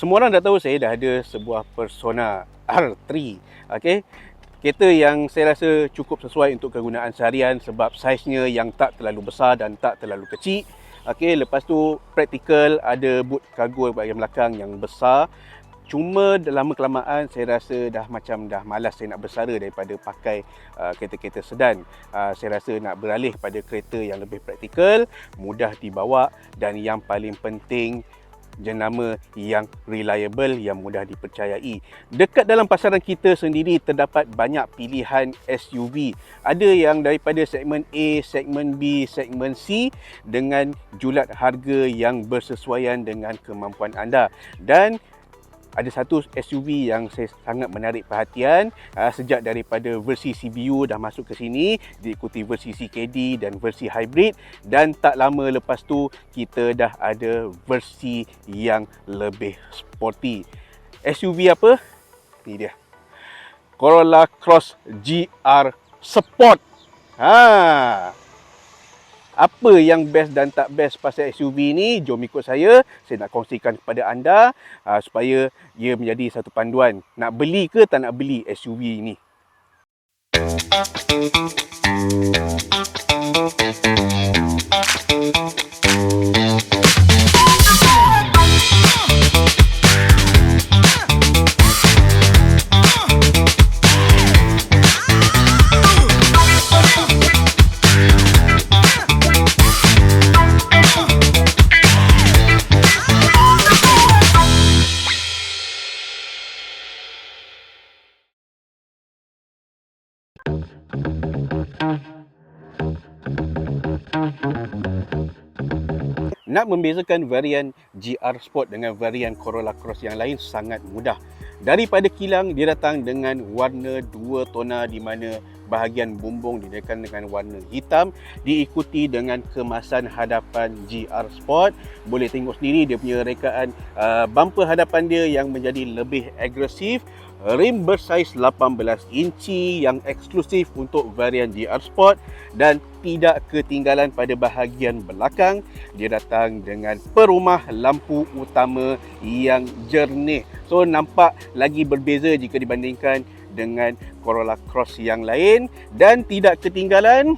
Semua orang dah tahu saya dah ada sebuah Persona R3. Okey. Kereta yang saya rasa cukup sesuai untuk kegunaan seharian sebab saiznya yang tak terlalu besar dan tak terlalu kecil. Okey, lepas tu praktikal, ada boot kargo bahagian belakang yang besar. Cuma lama kelamaan saya rasa dah malas saya nak bersara daripada pakai kereta-kereta sedan. Saya rasa nak beralih pada kereta yang lebih praktikal, mudah dibawa dan yang paling penting jenama yang reliable, yang mudah dipercayai. Dekat dalam pasaran kita sendiri terdapat banyak pilihan SUV. Ada yang daripada segmen A, segmen B, segmen C dengan julat harga yang bersesuaian dengan kemampuan anda. Dan ada satu SUV yang saya sangat menarik perhatian sejak daripada versi CBU dah masuk ke sini, diikuti versi CKD dan versi hybrid, dan tak lama lepas tu kita dah ada versi yang lebih sporty. SUV apa? Ni dia. Corolla Cross GR Sport. Apa yang best dan tak best pasal SUV ni? Jom ikut saya nak kongsikan kepada anda supaya ia menjadi satu panduan. Nak beli ke tak nak beli SUV ni? Nak membezakan varian GR Sport dengan varian Corolla Cross yang lain sangat mudah. Daripada kilang, dia datang dengan warna dua tona di mana bahagian bumbung dinamakan dengan warna hitam, diikuti dengan kemasan hadapan GR Sport. Boleh tengok sendiri dia punya rekaan bumper hadapan dia yang menjadi lebih agresif. Rim bersaiz 18 inci yang eksklusif untuk varian GR Sport, dan tidak ketinggalan pada bahagian belakang, dia datang dengan perumah lampu utama yang jernih. So nampak lagi berbeza jika dibandingkan dengan Corolla Cross yang lain, dan tidak ketinggalan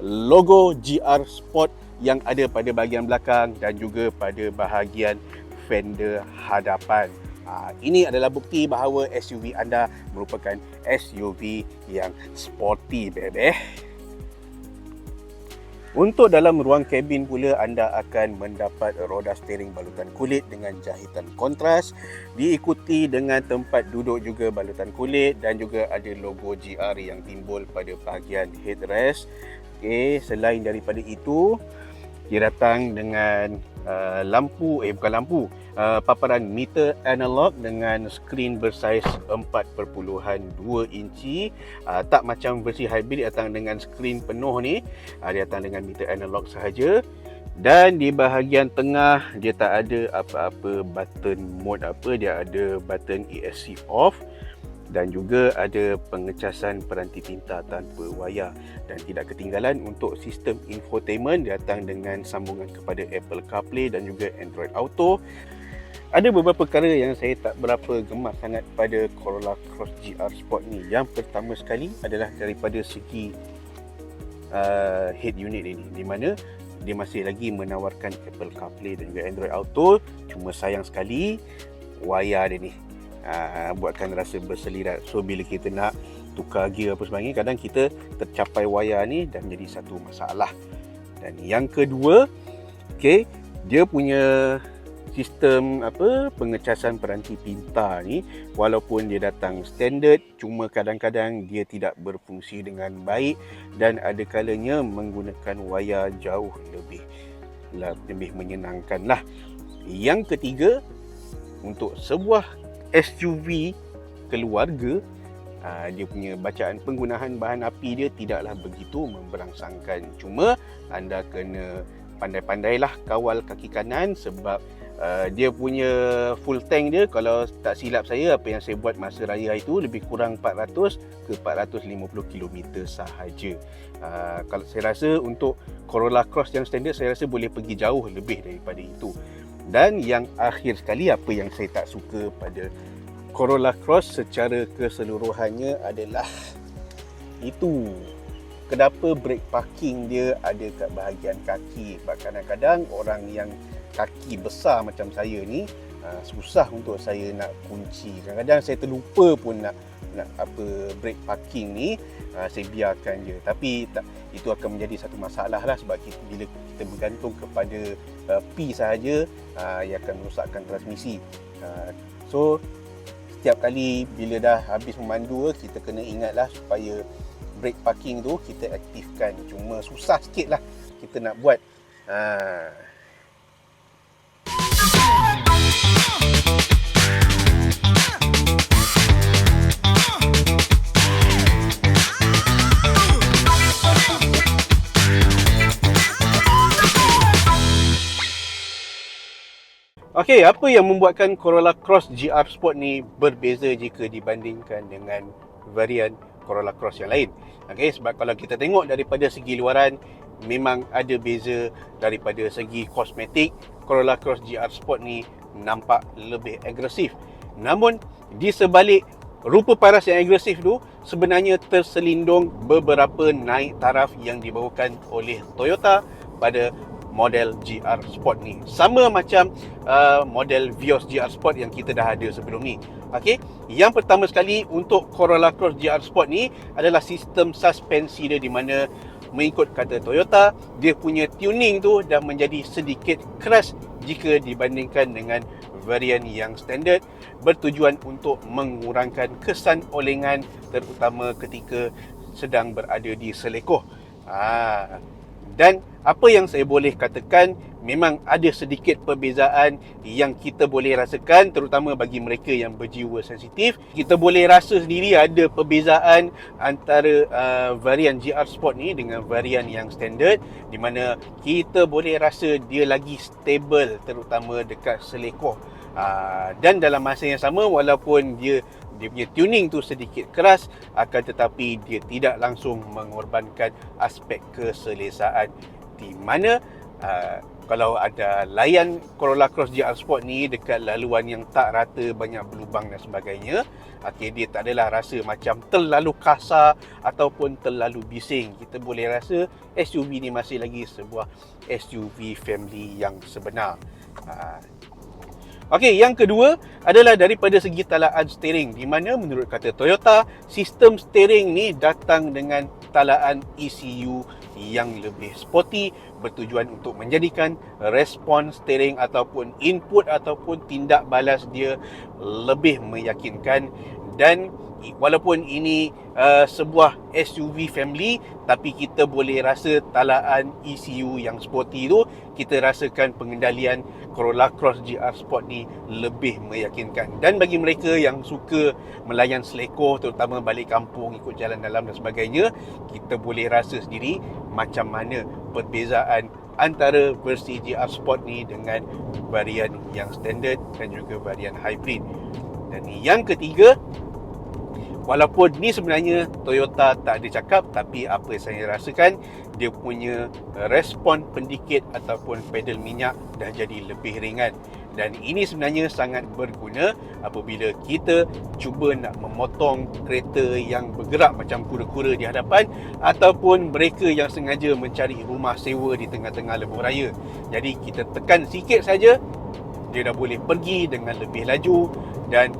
logo GR Sport yang ada pada bahagian belakang dan juga pada bahagian fender hadapan. Ini adalah bukti bahawa SUV anda merupakan SUV yang sporty, baby. Untuk dalam ruang kabin pula, anda akan mendapat roda steering balutan kulit dengan jahitan kontras, diikuti dengan tempat duduk juga balutan kulit, dan juga ada logo GR yang timbul pada bahagian headrest. Okey, selain daripada itu, dia datang dengan paparan meter analog dengan skrin bersaiz 4.2 inci. Tak macam versi hybrid datang dengan skrin penuh ni. Dia datang dengan meter analog sahaja. Dan di bahagian tengah dia tak ada apa-apa button mode apa, dia ada button ESC off, dan juga ada pengecasan peranti tinta tanpa wayar. Dan tidak ketinggalan untuk sistem infotainment, datang dengan sambungan kepada Apple CarPlay dan juga Android Auto. Ada beberapa perkara yang saya tak berapa gemar sangat pada Corolla Cross GR Sport ni. Yang pertama sekali adalah daripada segi head unit ini, di mana dia masih lagi menawarkan Apple CarPlay dan juga Android Auto. Cuma sayang sekali wayar dia ni buatkan rasa berselirat. So bila kita nak tukar gear apa sebagainya, kadang kita tercapai wayar ni dan menjadi satu masalah. Dan yang kedua, okey, dia punya sistem pengecasan peranti tinta ni, walaupun dia datang standard, cuma kadang-kadang dia tidak berfungsi dengan baik dan ada kalanya menggunakan wayar jauh lebih menyenangkan lah. Yang ketiga, untuk sebuah SUV keluarga, dia punya bacaan penggunaan bahan api dia tidaklah begitu memberangsangkan. Cuma anda kena pandai-pandailah kawal kaki kanan sebab dia punya full tank dia, kalau tak silap saya, apa yang saya buat masa raya itu, lebih kurang 400 ke 450 km sahaja. Kalau saya rasa untuk Corolla Cross yang standard, saya rasa boleh pergi jauh lebih daripada itu. Dan yang akhir sekali, apa yang saya tak suka pada Corolla Cross secara keseluruhannya adalah itu, kenapa brake parking dia ada kat bahagian kaki. Sebab kadang-kadang orang yang kaki besar macam saya ni, susah untuk saya nak kunci. Kadang-kadang saya terlupa pun nak brake parking ni, saya biarkan je. Tapi itu akan menjadi satu masalah lah, sebab bila kita bergantung kepada P sahaja, ia akan merosakkan transmisi. So setiap kali bila dah habis memandu, kita kena ingatlah supaya brake parking tu kita aktifkan. Cuma susah sikit lah kita nak buat. Okey, apa yang membuatkan Corolla Cross GR Sport ni berbeza jika dibandingkan dengan varian Corolla Cross yang lain? Okey, sebab kalau kita tengok daripada segi luaran, memang ada beza. Daripada segi kosmetik, Corolla Cross GR Sport ni nampak lebih agresif. Namun di sebalik rupa paras yang agresif tu, sebenarnya terselindung beberapa naik taraf yang dibawakan oleh Toyota pada model GR Sport ni. Sama macam model Vios GR Sport yang kita dah ada sebelum ni. Okey, yang pertama sekali untuk Corolla Cross GR Sport ni adalah sistem suspensi dia, di mana mengikut kata Toyota, dia punya tuning tu dah menjadi sedikit keras jika dibandingkan dengan varian yang standard, bertujuan untuk mengurangkan kesan olengan, terutama ketika sedang berada di selekoh. Dan apa yang saya boleh katakan, memang ada sedikit perbezaan yang kita boleh rasakan, terutama bagi mereka yang berjiwa sensitif. Kita boleh rasa sendiri ada perbezaan antara varian GR Sport ni dengan varian yang standard, di mana kita boleh rasa dia lagi stable, terutama dekat selekoh. Dan dalam masa yang sama, walaupun dia punya tuning tu sedikit keras, akan tetapi dia tidak langsung mengorbankan aspek keselesaan, di mana kalau ada layan Corolla Cross GR Sport ni dekat laluan yang tak rata, banyak berlubang dan sebagainya, dia tak adalah rasa macam terlalu kasar ataupun terlalu bising. Kita boleh rasa SUV ni masih lagi sebuah SUV family yang sebenar. Okey, yang kedua adalah daripada segi talaan steering, di mana menurut kata Toyota, sistem steering ni datang dengan talaan ECU yang lebih sporty, bertujuan untuk menjadikan respon steering ataupun input ataupun tindak balas dia lebih meyakinkan. Dan walaupun ini sebuah SUV family, tapi kita boleh rasa talaan ECU yang sporty tu, kita rasakan pengendalian Corolla Cross GR Sport ni lebih meyakinkan. Dan bagi mereka yang suka melayan selekoh, terutama balik kampung, ikut jalan dalam dan sebagainya, kita boleh rasa sendiri macam mana perbezaan antara versi GR Sport ni dengan varian yang standard dan juga varian hybrid. Dan yang ketiga, walaupun ni sebenarnya Toyota tak ada cakap, tapi apa saya rasakan, dia punya respon pendikit ataupun pedal minyak dah jadi lebih ringan. Dan ini sebenarnya sangat berguna apabila kita cuba nak memotong kereta yang bergerak macam kura-kura di hadapan, ataupun mereka yang sengaja mencari rumah sewa di tengah-tengah lebuh raya. Jadi kita tekan sikit saja, dia dah boleh pergi dengan lebih laju. Dan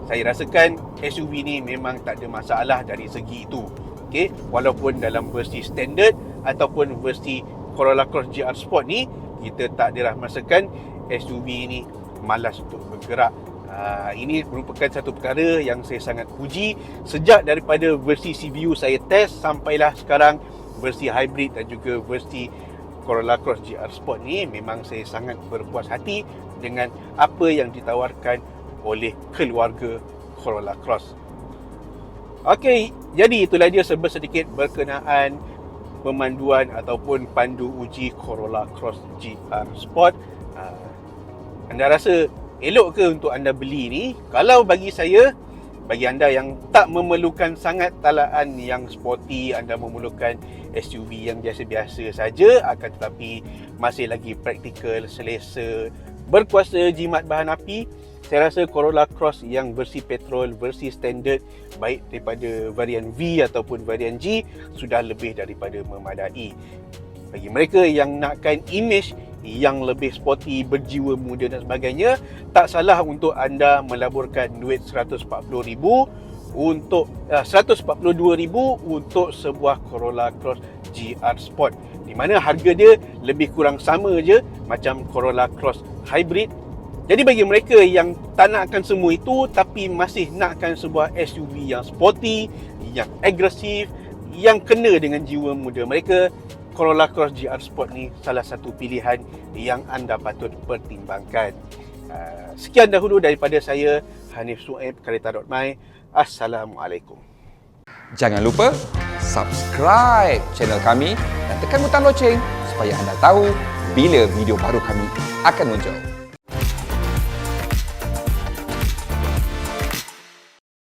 saya rasakan SUV ni memang tak ada masalah dari segi itu. Okay? Walaupun dalam versi standard ataupun versi Corolla Cross GR Sport ni, kita tak ada merasakan SUV ni malas untuk bergerak. Ini merupakan satu perkara yang saya sangat puji. Sejak daripada versi CVU saya test sampailah sekarang, versi hybrid dan juga versi Corolla Cross GR Sport ni, memang saya sangat berpuas hati dengan apa yang ditawarkan oleh keluarga Corolla Cross. Okey, jadi itulah dia sedikit berkenaan pemanduan ataupun pandu uji Corolla Cross GR Sport. Anda rasa elok ke untuk anda beli ni? Kalau bagi saya, bagi anda yang tak memerlukan sangat talaan yang sporty, anda memerlukan SUV yang biasa-biasa saja, akan tetapi masih lagi praktikal, selesa berkuasa jimat bahan api, saya rasa Corolla Cross yang versi petrol, versi standard, baik daripada varian V ataupun varian G, sudah lebih daripada memadai. Bagi mereka yang nakkan image yang lebih sporty, berjiwa muda dan sebagainya, tak salah untuk anda melaburkan duit RM140,000 untuk RM142,000 untuk sebuah Corolla Cross GR Sport, di mana harga dia lebih kurang sama je macam Corolla Cross Hybrid. Jadi bagi mereka yang tak nakkan semua itu tapi masih nakkan sebuah SUV yang sporty, yang agresif, yang kena dengan jiwa muda mereka, Corolla Cross GR Sport ni salah satu pilihan yang anda patut pertimbangkan. Sekian dahulu daripada saya, Hanif Suhaib, Kereta.my. Assalamualaikum. Jangan lupa subscribe channel kami dan tekan butang loceng supaya anda tahu bila video baru kami akan muncul.